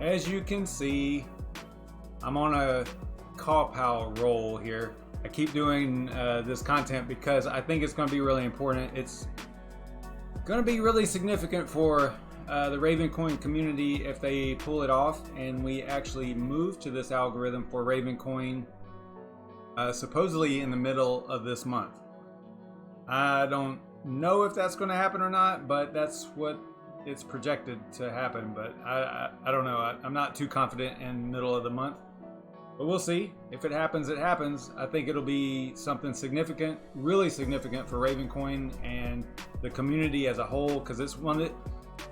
as you can see, I'm on a KawPoW roll here. I keep doing this content because I think it's going to be really important. It's going to be really significant for the Ravencoin community if they pull it off and we actually move to this algorithm for Ravencoin supposedly in the middle of this month. I don't know if that's going to happen or not, but that's what it's projected to happen. But I don't know. I'm not too confident in the middle of the month, but we'll see. If it happens, it happens. I think it'll be something significant, really significant for Ravencoin and the community as a whole, because it's one that,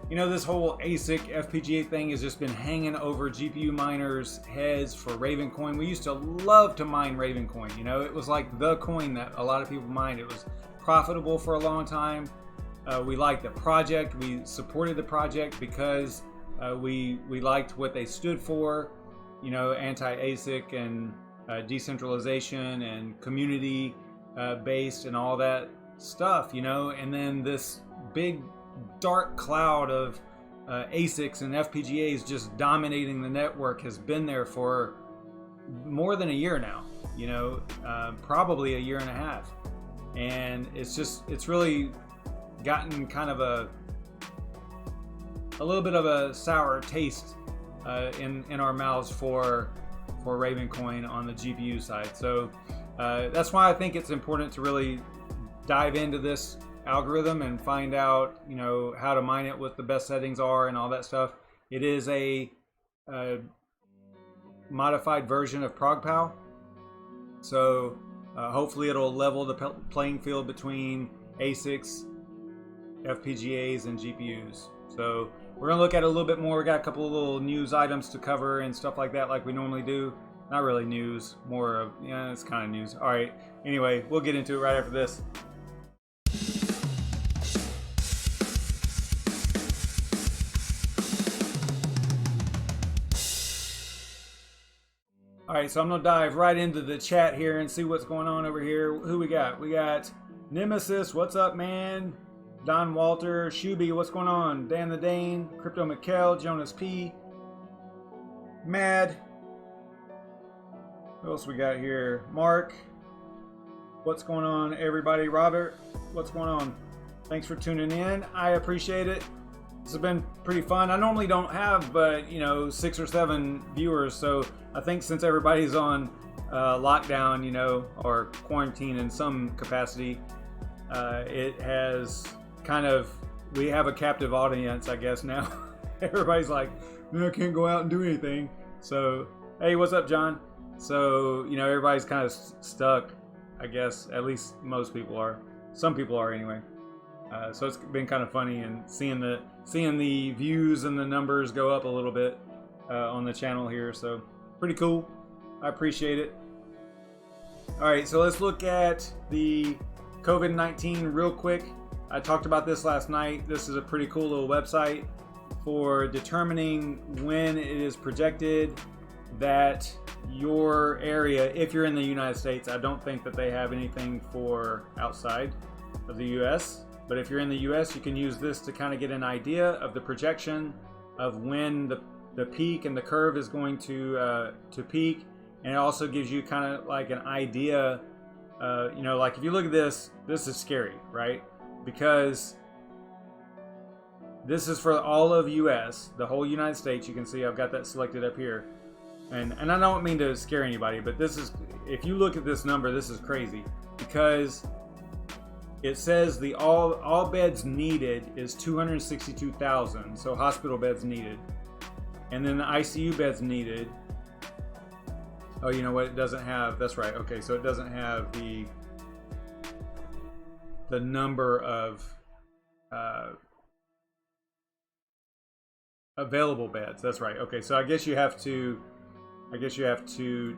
you know, this whole ASIC FPGA thing has just been hanging over GPU miners' heads for Ravencoin. We used to love to mine Ravencoin. You know, it was like the coin that a lot of people mined. It was profitable for a long time. We liked the project. We supported the project because we liked what they stood for. You know, anti-ASIC and decentralization and community based and all that stuff. You know, and then this big dark cloud of ASICs and FPGAs just dominating the network has been there for more than a year now, you know, probably a year and a half. And it's really gotten kind of a little bit of a sour taste in our mouths for Ravencoin on the GPU side. So that's why I think it's important to really dive into this algorithm and find out, you know, how to mine it, what the best settings are and all that stuff. It is a modified version of KawPoW, so hopefully it'll level the playing field between ASICs, FPGAs, and GPUs. So we're gonna look at it a little bit more. We got a couple of little news items to cover and stuff like that, like we normally do. Not really news, more of, yeah, it's kind of news. All right, anyway, we'll get into it right after this. All right, so I'm gonna dive right into the chat here and see what's going on over here. Who we got? We got Nemesis, what's up, man? Don Walter, Shuby, what's going on? Dan the Dane, Crypto Mikkel, Jonas P, Mad. Who else we got here? Mark, what's going on, everybody? Robert, what's going on? Thanks for tuning in. I appreciate it. This has been pretty fun. I normally don't have, but you know, 6 or 7 viewers. So I think since everybody's on lockdown, you know, or quarantine in some capacity, it has kind of, we have a captive audience, I guess now. Everybody's like, man, I can't go out and do anything. So, hey, what's up, John? So, you know, everybody's kind of stuck, I guess. At least most people are. Some people are anyway. So it's been kind of funny and seeing the views and the numbers go up a little bit on the channel here. So pretty cool. I appreciate it. All right, so let's look at the COVID-19 real quick. I talked about this last night. This is a pretty cool little website for determining when it is projected that your area, if you're in the United States, I don't think that they have anything for outside of the US. But if you're in the US, you can use this to kind of get an idea of the projection of when the peak and the curve is going to peak. And it also gives you kind of like an idea, you know, like if you look at this, this is scary, right? Because this is for all of US, the whole United States. You can see I've got that selected up here. And I don't mean to scare anybody, but this is, if you look at this number, this is crazy because it says the all beds needed is 262,000, so hospital beds needed. And then the ICU beds needed, oh, you know what, it doesn't have, that's right, okay, so it doesn't have the number of available beds, that's right, okay, so I guess you have to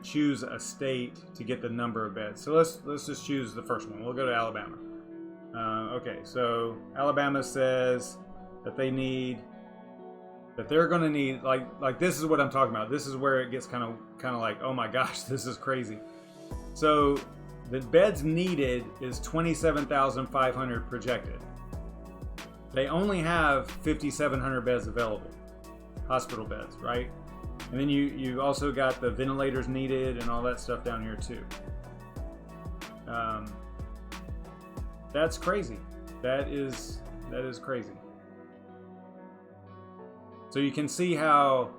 choose a state to get the number of beds. So let's just choose the first one. We'll go to Alabama. Okay, so Alabama says that they're going to need, like this is what I'm talking about. This is where it gets kind of like, oh my gosh, this is crazy. So the beds needed is 27,500 projected. They only have 5,700 beds available. hospital beds, right? And then you also got the ventilators needed and all that stuff down here too. That's crazy. That is crazy. So you can see how,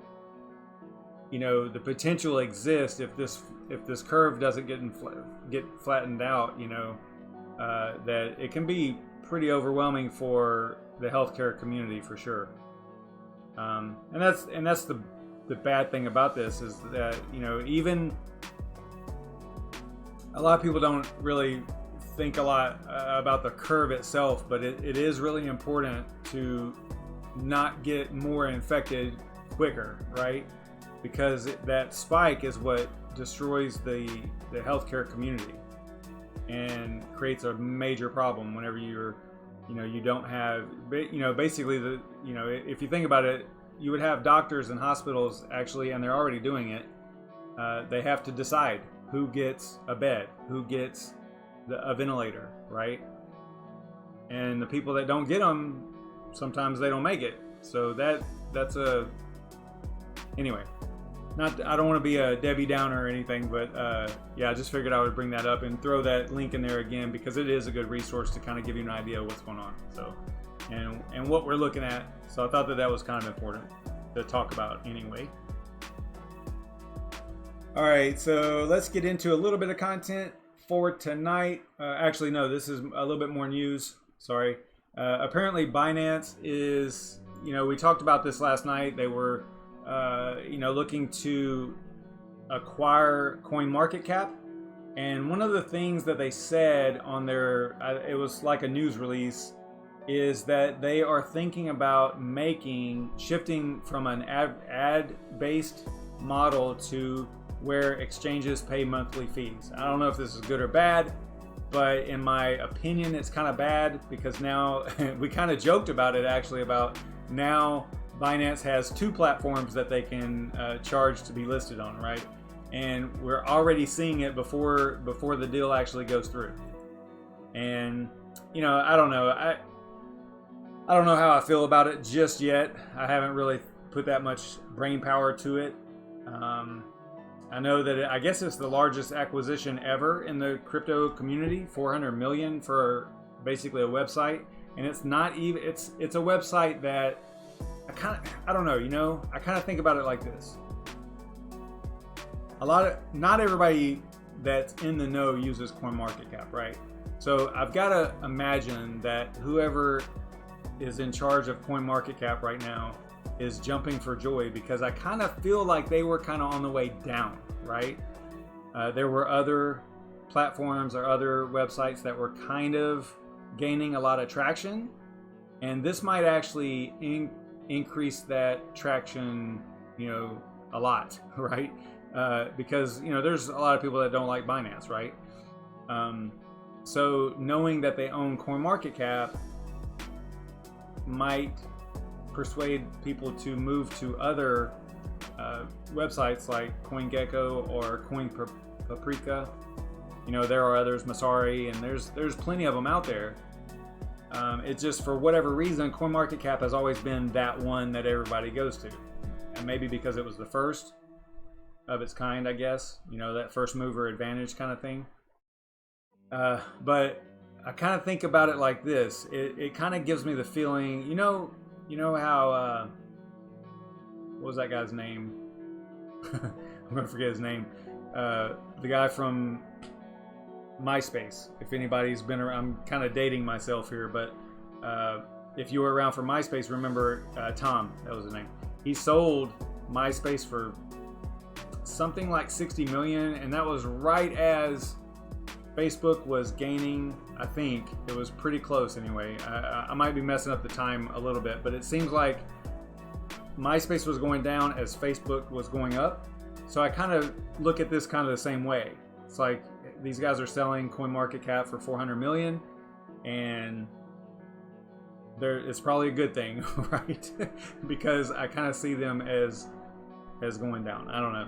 you know, the potential exists if this curve doesn't get flattened out. You know, that it can be pretty overwhelming for the healthcare community for sure. And that's the bad thing about this is that, you know, even a lot of people don't really think a lot about the curve itself, but it is really important to not get more infected quicker, right? Because that spike is what destroys the healthcare community and creates a major problem whenever you don't have, you know, basically if you think about it, you would have doctors and hospitals actually, and they're already doing it. They have to decide who gets a bed, who gets a ventilator, right? And the people that don't get them, sometimes they don't make it. So that's anyway. I don't want to be a Debbie Downer or anything, but yeah, I just figured I would bring that up and throw that link in there again because it is a good resource to kind of give you an idea of what's going on. So, and what we're looking at. So I thought that was kind of important to talk about anyway. All right, so let's get into a little bit of content for tonight. Actually, no, this is a little bit more news. Sorry. Apparently Binance is, you know, we talked about this last night. They were, you know, looking to acquire CoinMarketCap. And one of the things that they said on their, it was like a news release, is that they are thinking about shifting from an ad-based model to where exchanges pay monthly fees. I don't know if this is good or bad, but in my opinion, it's kind of bad because now we kind of joked about it actually, about now Binance has two platforms that they can charge to be listed on, right? And we're already seeing it before the deal actually goes through. And you know, I don't know. I don't know how I feel about it just yet. I haven't really put that much brain power to it. I know that I guess it's the largest acquisition ever in the crypto community, 400 million for basically a website, and it's not even it's a website that I don't know, you know, I kind of think about it like this. Not everybody that's in the know uses CoinMarketCap, right? So I've got to imagine that whoever is in charge of CoinMarketCap right now is jumping for joy, because I kind of feel like they were kind of on the way down, right? There were other platforms or other websites that were kind of gaining a lot of traction, and this might actually increase that traction, you know, a lot, right? Because, you know, there's a lot of people that don't like Binance, right? So knowing that they own CoinMarketCap might persuade people to move to other websites like CoinGecko or CoinPaprika. You know, there are others, Masari, and there's plenty of them out there. It's just, for whatever reason, CoinMarketCap has always been that one that everybody goes to, and maybe because it was the first of its kind, I guess. You know, that first mover advantage kind of thing. But I kind of think about it like this. It kind of gives me the feeling, you know how, what was that guy's name? I'm going to forget his name. The guy from MySpace. If anybody's been around, I'm kind of dating myself here, but if you were around for MySpace, remember Tom, that was his name. He sold MySpace for something like 60 million, and that was right as Facebook was gaining. I think it was pretty close anyway. I might be messing up the time a little bit, but it seems like MySpace was going down as Facebook was going up. So I kind of look at this kind of the same way. It's like these guys are selling CoinMarketCap for 400 million, and it's probably a good thing, right? Because I kind of see them as going down. I don't know.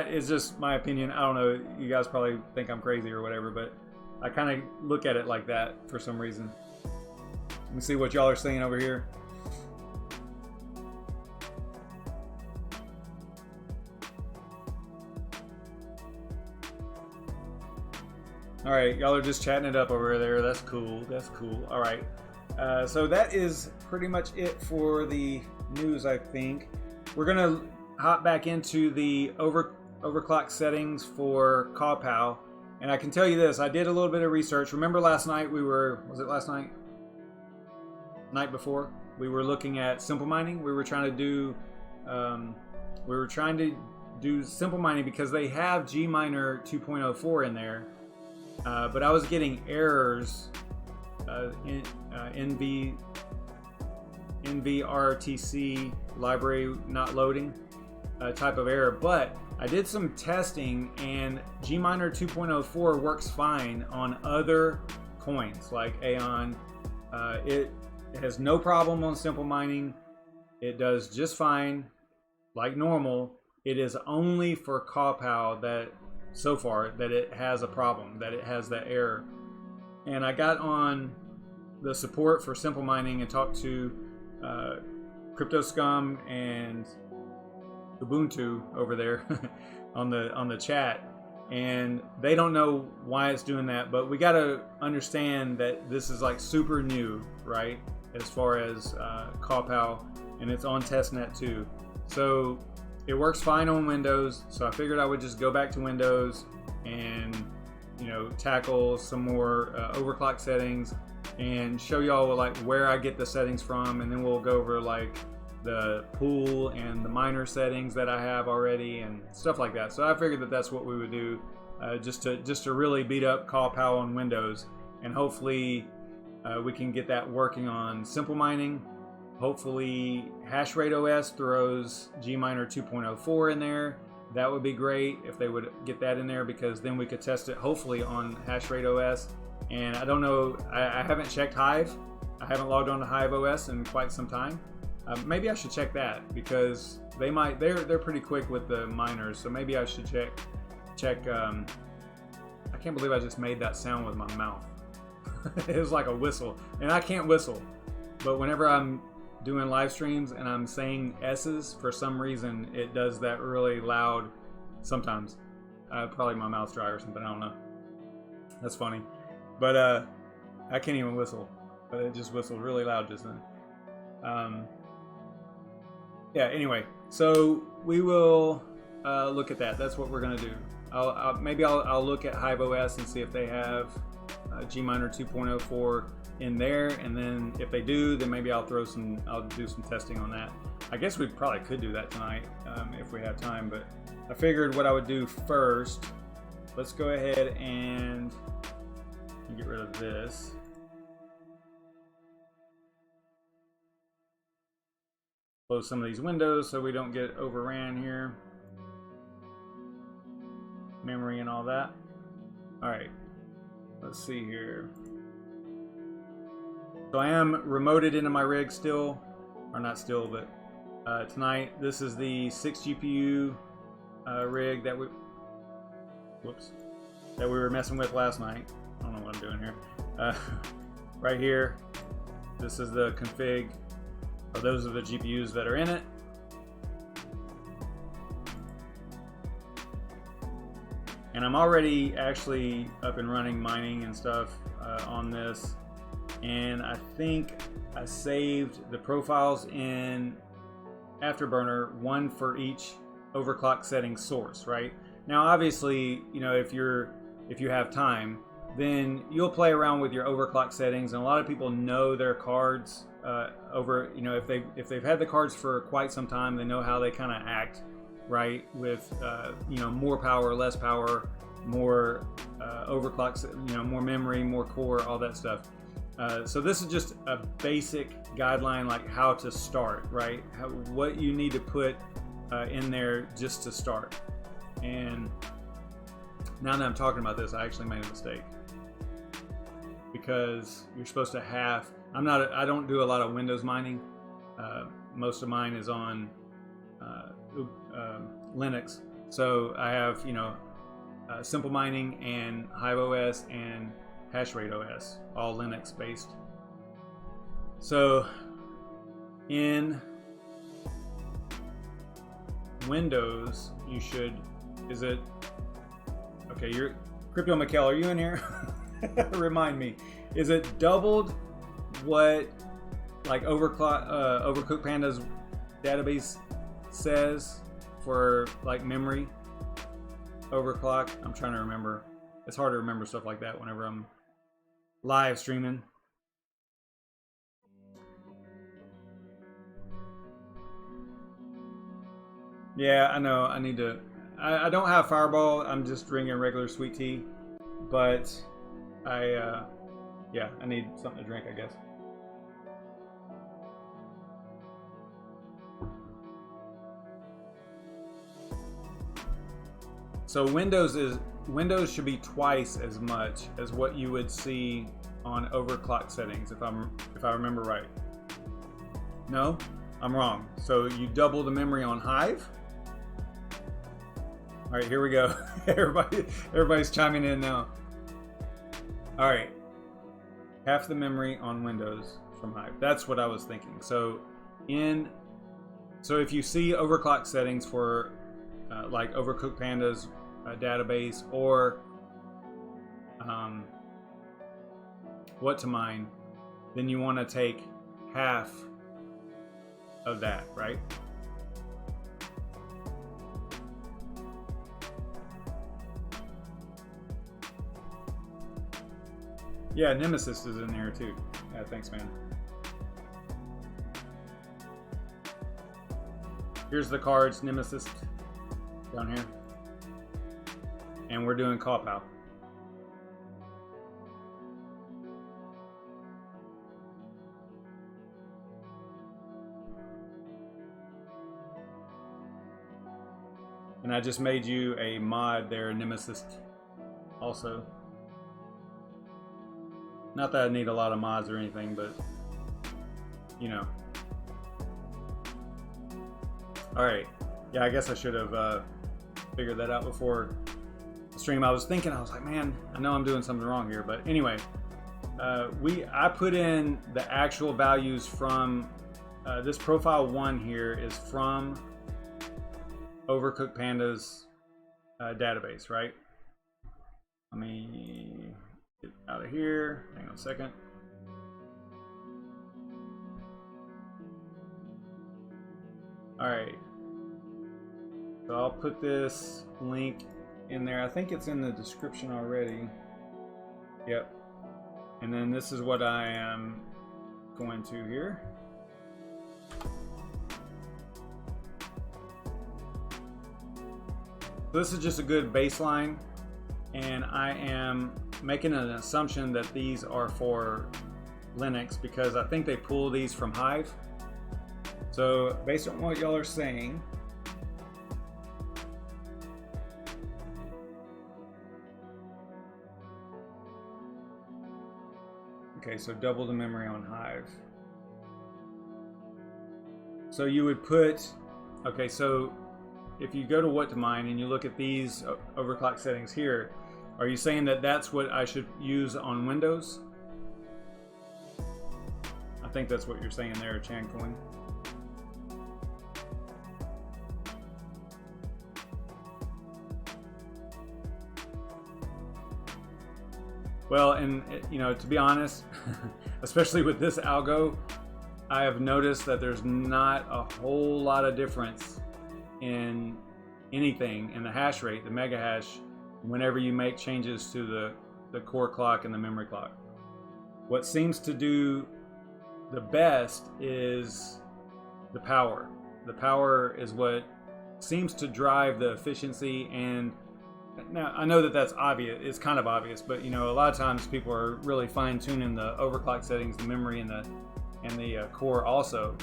It's just my opinion. I don't know. You guys probably think I'm crazy or whatever, but I kind of look at it like that for some reason. Let me see what y'all are saying over here. All right, y'all are just chatting it up over there. That's cool. That's cool. All right. So that is pretty much it for the news, I think. We're gonna hop back into the overclock settings for KawPoW, and I can tell you this: I did a little bit of research. Remember last night was it last night? Night before, we were looking at simple mining. We were trying to do simple mining because they have GMiner 2.04 in there, but I was getting errors in NVRTC library not loading type of error. But I did some testing, and GMiner 2.04 works fine on other coins like Aeon. It has no problem on simple mining. It does just fine like normal. It is only for KawPoW that so far that it has a problem, that it has that error. And I got on the support for simple mining and talked to Crypto Scum and Ubuntu over there on the chat, and they don't know why it's doing that, but we got to understand that this is like super new, right, as far as KawPoW, and it's on testnet too. So it works fine on Windows, so I figured I would just go back to Windows and, you know, tackle some more overclock settings and show y'all like where I get the settings from, and then we'll go over like the pool and the miner settings that I have already and stuff like that. So I figured that that's what we would do, just to really beat up KawPoW on Windows, and hopefully we can get that working on simple mining. Hopefully Hashrate OS throws GMiner 2.04 in there. That would be great if they would get that in there, because then we could test it hopefully on Hashrate OS. And I don't know, I haven't checked Hive. I haven't logged on to Hive OS in quite some time. Maybe I should check that, because they're pretty quick with the miners. So maybe I should check. I can't believe I just made that sound with my mouth. It was like a whistle, and I can't whistle. But whenever I'm doing live streams and I'm saying S's, for some reason it does that really loud sometimes. Probably my mouth's dry or something, I don't know. That's funny. But I can't even whistle, but it just whistled really loud just then. Yeah, anyway, so we will look at that. That's what we're gonna do. Maybe I'll look at Hive OS and see if they have GMiner 2.04 in there, and then if they do, then maybe I'll do some testing on that. I guess we probably could do that tonight if we have time, but I figured what I would do first. Let's go ahead and get rid of this. Close some of these windows so we don't get overran here. Memory and all that. All right, let's see here. So I am remoted into my rig still, or not still, but tonight. This is the 6 GPU rig that we were messing with last night. I don't know what I'm doing here. Right here, this is the config. Or those are the GPUs that are in it. And I'm already actually up and running mining and stuff on this. And I think I saved the profiles in Afterburner, one for each overclock setting source, right? Now, obviously, you know, if you have time, then you'll play around with your overclock settings, and a lot of people know their cards if they've had the cards for quite some time, they know how they kind of act, right? With more power, less power, more overclocks, more memory, more core, all that stuff. So this is just a basic guideline, like how to start, right? What you need to put in there just to start. And now that I'm talking about this, I actually made a mistake, because you're supposed to have. I don't do a lot of Windows mining. Most of mine is on Linux. So I have simple mining and Hive OS and Hashrate OS, all Linux based. So in Windows, you should, Crypto Mikkel, are you in here? Remind me, is it doubled what like Overcooked Panda's database says for like memory overclock? I'm trying to remember. It's hard to remember stuff like that whenever I'm live streaming. Yeah, I know. I need to. I don't have Fireball. I'm just drinking regular sweet tea, but yeah, I need something to drink, I guess. So Windows should be twice as much as what you would see on overclock settings, if I remember right. No, I'm wrong. So you double the memory on Hive. All right, here we go. Everybody's chiming in now. All right, half the memory on Windows from Hive. That's what I was thinking. So if you see overclock settings for like Overcooked Panda's database or what to mine, then you want to take half of that, right? Yeah, Nemesis is in there too. Yeah, thanks, man. Here's the cards, Nemesis down here. And we're doing KawPoW. And I just made you a mod there, Nemesis, also. Not that I need a lot of mods or anything, but you know. Alright. Yeah, I guess I should have figured that out before the stream. I was like, man, I know I'm doing something wrong here. But anyway, I put in the actual values from this profile 1 here is from Overcooked Panda's database, right? Let me get out of here. Hang on a second. All right. So I'll put this link in there. I think it's in the description already. Yep. And then this is what I am going to here. This is just a good baseline, and I am making an assumption that these are for Linux because I think they pull these from Hive. So based on what y'all are saying, okay, so double the memory on Hive. So you would put, okay, so if you go to what to mine and you look at these overclock settings here, are you saying that that's what I should use on Windows? I think that's what you're saying there, Chancoin. Well, and you know, to be honest, especially with this algo, I have noticed that there's not a whole lot of difference in anything in the hash rate, the mega hash, whenever you make changes to the core clock and the memory clock. What seems to do the best is the power. The power is what seems to drive the efficiency. And now I know that that's obvious, it's kind of obvious, but you know, a lot of times people are really fine-tuning the overclock settings, the memory and the core also.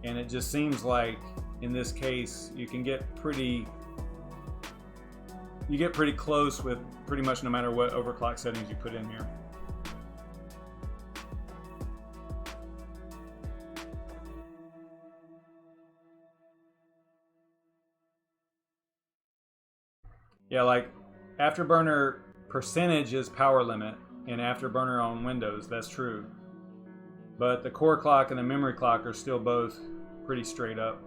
And it just seems like in this case you can get pretty close with pretty much no matter what overclock settings you put in here. Yeah, like Afterburner percentage is power limit in Afterburner on Windows, that's true. But the core clock and the memory clock are still both pretty straight up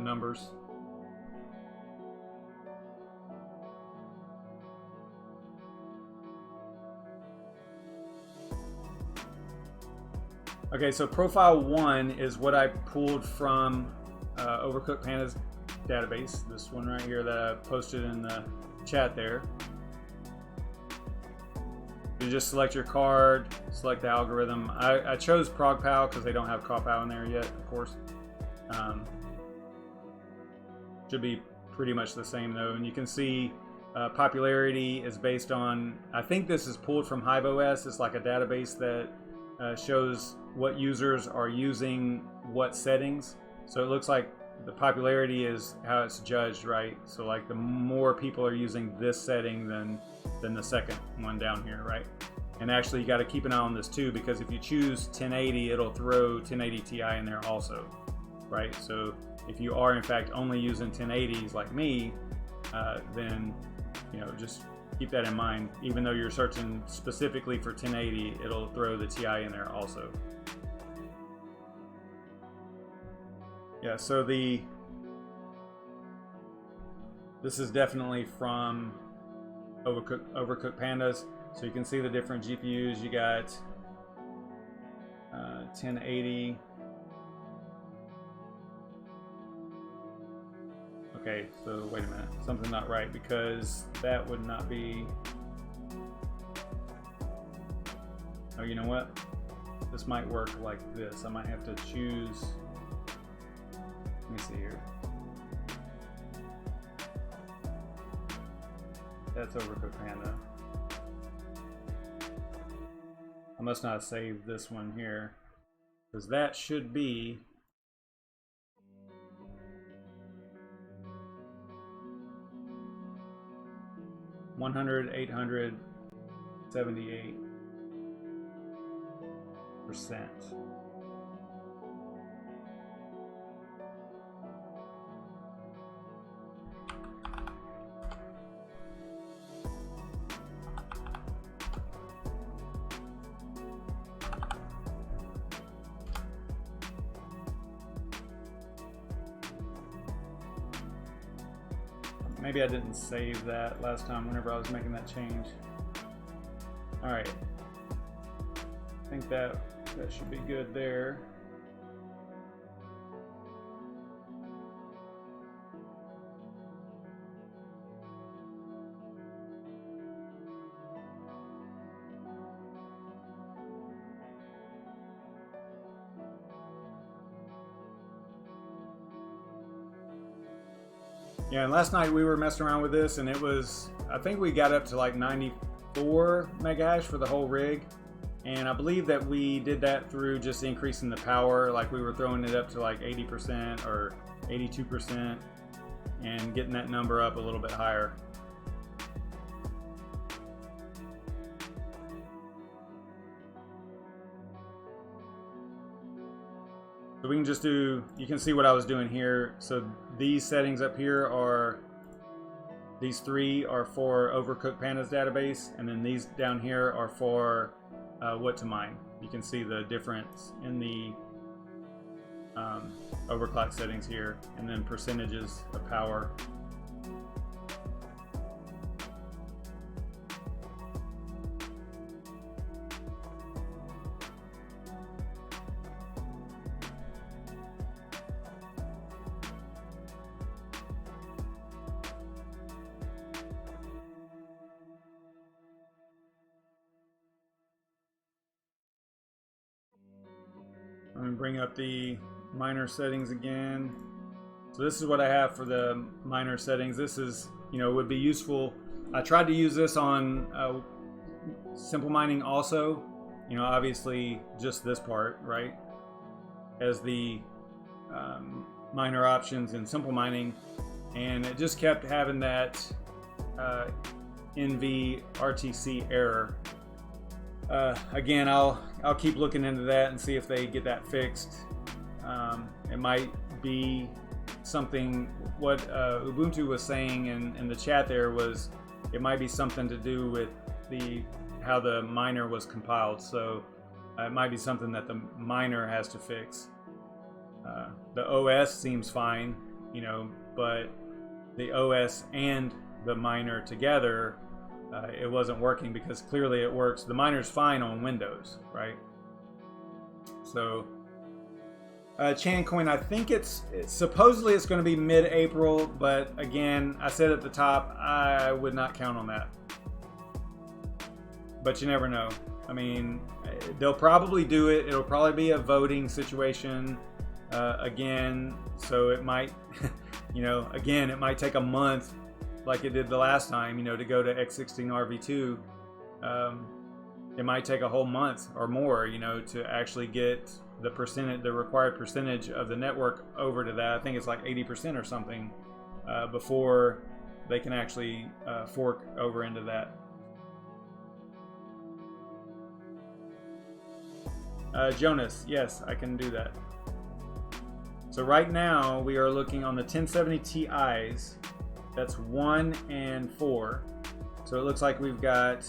numbers. Okay, so profile 1 is what I pulled from Overcooked Panda's database. This one right here that I posted in the chat there. You just select your card, select the algorithm. I chose ProgPoW because they don't have KawPoW in there yet, of course. Should be pretty much the same though, and you can see popularity is based on, I think this is pulled from HiveOS. It's like a database that shows what users are using what settings. So it looks like the popularity is how it's judged, right? So like the more people are using this setting than the second one down here, right? And actually you got to keep an eye on this too, because if you choose 1080, it'll throw 1080 Ti in there also, right? So if you are in fact only using 1080s like me, then just keep that in mind. Even though you're searching specifically for 1080, it'll throw the Ti in there also. Yeah, so this is definitely from Overcooked Pandas. So you can see the different GPUs. You got 1080. Okay, so wait a minute, something's not right, because that would not be. Oh, you know what? This might work like this. I might have to choose. Let me see here. That's Overcooked Panda. I must not save this one here, because that should be $100, $800, 78%. Maybe I didn't save that last time whenever I was making that change. All right, I think that should be good there. Yeah, and last night we were messing around with this, and it was, I think we got up to like 94 megahash for the whole rig. And I believe that we did that through just increasing the power, like we were throwing it up to like 80% or 82% and getting that number up a little bit higher. So we can just do, you can see what I was doing here. So these settings up here are, these three are for Overcooked Panda's database, and then these down here are for what to mine. You can see the difference in the overclock settings here, and then percentages of power. I'm going to bring up the miner settings again. So this is what I have for the miner settings. This is, would be useful. I tried to use this on simple mining also. Obviously just this part, right? As the miner options in simple mining. And it just kept having that NVRTC error. Again, I'll keep looking into that and see if they get that fixed. It might be something, what Ubuntu was saying in the chat there was, it might be something to do with how the miner was compiled. So it might be something that the miner has to fix. The OS seems fine, but the OS and the miner together, it wasn't working, because clearly it works. The miner's fine on Windows, right? So Chancoin, I think it's supposedly it's going to be mid-April, but again, I said at the top, I would not count on that. But you never know. I mean, they'll probably do it. It'll probably be a voting situation again. So it might, you know, again, it might take a month like it did the last time, you know, to go to X16 RV2. It might take a whole month or more, you know, to actually get the percentage, the required percentage of the network over to that. I think it's like 80% or something before they can actually fork over into that. Jonas, yes, I can do that. So right now we are looking on the 1070 Ti's. That's 1 and 4. So it looks like we've got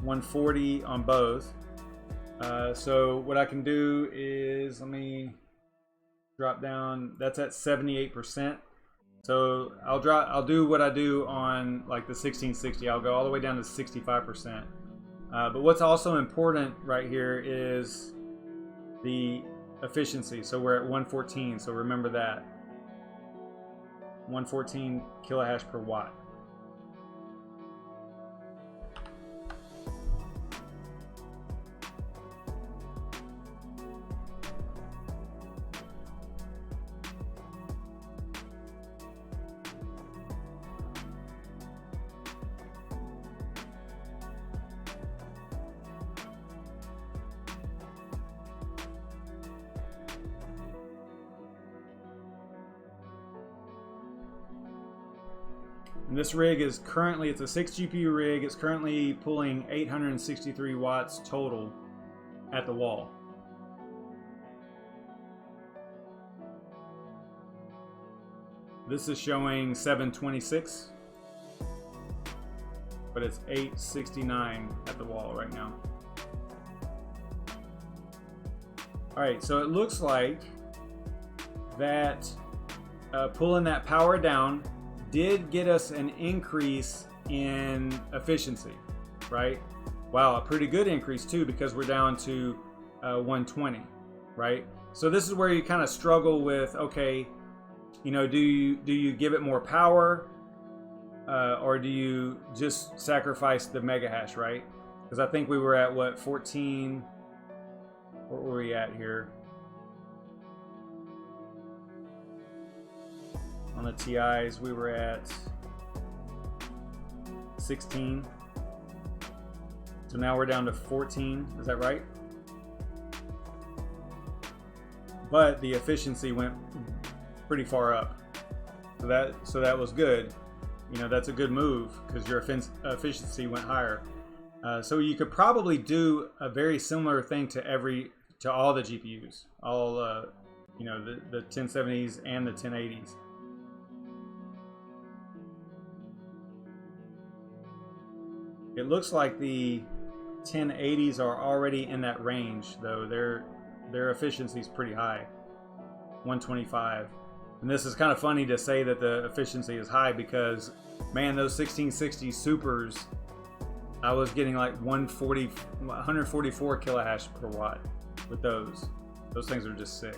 $140 on both. So what I can do is, let me drop down. That's at 78%. So I'll do what I do on like the 1660. I'll go all the way down to 65%. But what's also important right here is the efficiency. So we're at 114. So remember that 114 kilohash per watt. And this rig is currently, it's a 6 GPU rig. It's currently pulling 863 watts total at the wall. This is showing 726, but it's 869 at the wall right now. All right, so it looks like that pulling that power down did get us an increase in efficiency, right? Wow, a pretty good increase too, because we're down to 120, right? So this is where you kind of struggle with, okay, you know, do you give it more power, or do you just sacrifice the mega hash, right? Because I think we were at what, 14? What were we at here? On the TIs, we were at 16. So now we're down to 14. Is that right? But the efficiency went pretty far up. So that was good. You know, that's a good move because your efficiency went higher. So you could probably do a very similar thing to all the GPUs, all you know, the 1070s and the 1080s. It looks like the 1080s are already in that range, though. Their efficiency is pretty high, 125. And this is kind of funny to say that the efficiency is high because, man, those 1660 supers, I was getting like 144 kilohash per watt with those. Those things are just sick.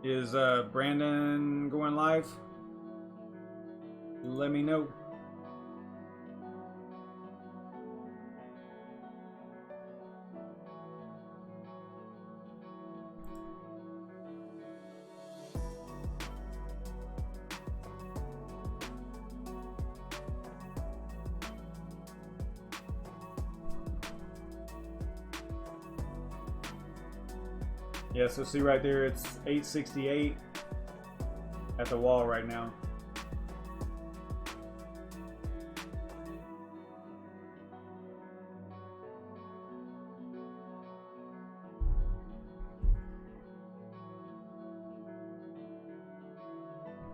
Is Brandon going live? Let me know. Yeah, so see right there, it's 868 at the wall right now.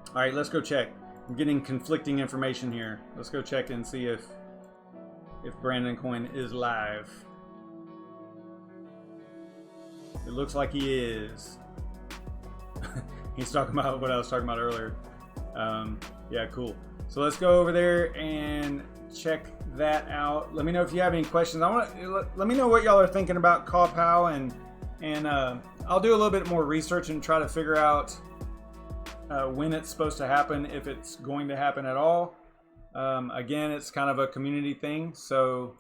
All right, let's go check. I'm getting conflicting information here. Let's go check and see if Brandon Coin is live. It looks like he is. He's talking about what I was talking about earlier. Yeah, cool. So let's go over there and check that out. Let me know if you have any questions. Let me know what y'all are thinking about KawPoW, and I'll do a little bit more research and try to figure out when it's supposed to happen, if it's going to happen at all. Again, it's kind of a community thing, so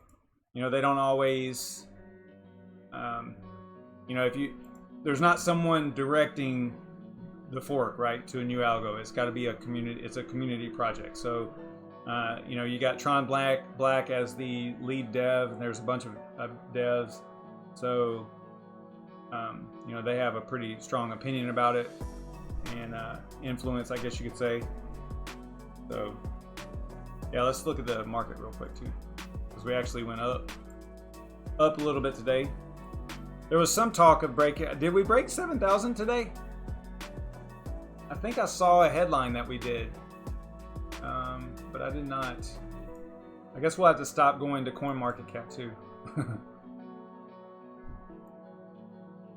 you know they don't always. You know, there's not someone directing the fork, right, to a new algo. It's got to be a community. It's a community project. So, you know, you got Tron Black as the lead dev, and there's a bunch of devs. So, you know, they have a pretty strong opinion about it and influence, I guess you could say. So, yeah, let's look at the market real quick too, because we actually went up a little bit today. There was some talk of breaking. Did we break 7,000 today? I think I saw a headline that we did, but I did not. I guess we'll have to stop going to CoinMarketCap too.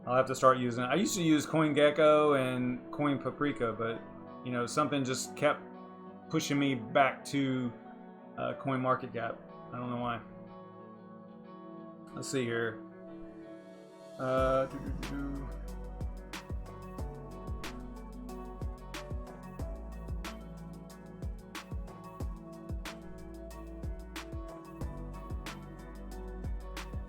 I'll have to start using it. I used to use CoinGecko and CoinPaprika, but you know, something just kept pushing me back to CoinMarketCap. I don't know why. Let's see here.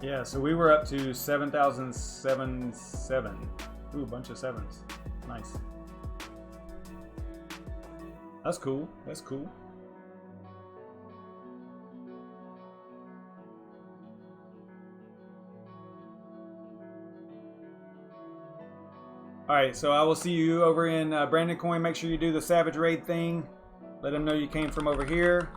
Yeah, so we were up to 7,077. Ooh, a bunch of sevens. Nice. That's cool. That's cool. All right, so I will see you over in Brandon Coin. Make sure you do the Savage Raid thing. Let them know you came from over here.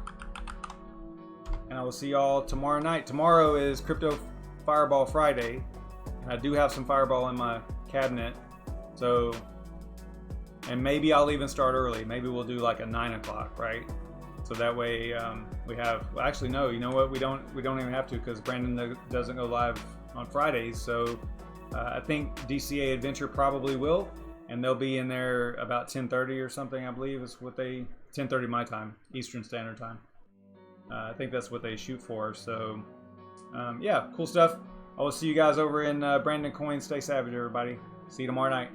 And I will see y'all tomorrow night. Tomorrow is Crypto Fireball Friday. And I do have some Fireball in my cabinet. So, and maybe I'll even start early. Maybe we'll do like a 9 o'clock, right? So that way we have, well, actually no, you know what? We don't even have to, because Brandon doesn't go live on Fridays. So I think DCA Adventure probably will, and they'll be in there about 10:30 or something, I believe is what 10:30 my time, Eastern Standard Time. I think that's what they shoot for. So yeah, cool stuff. I will see you guys over in Brandon Coin. Stay savage, everybody. See you tomorrow night.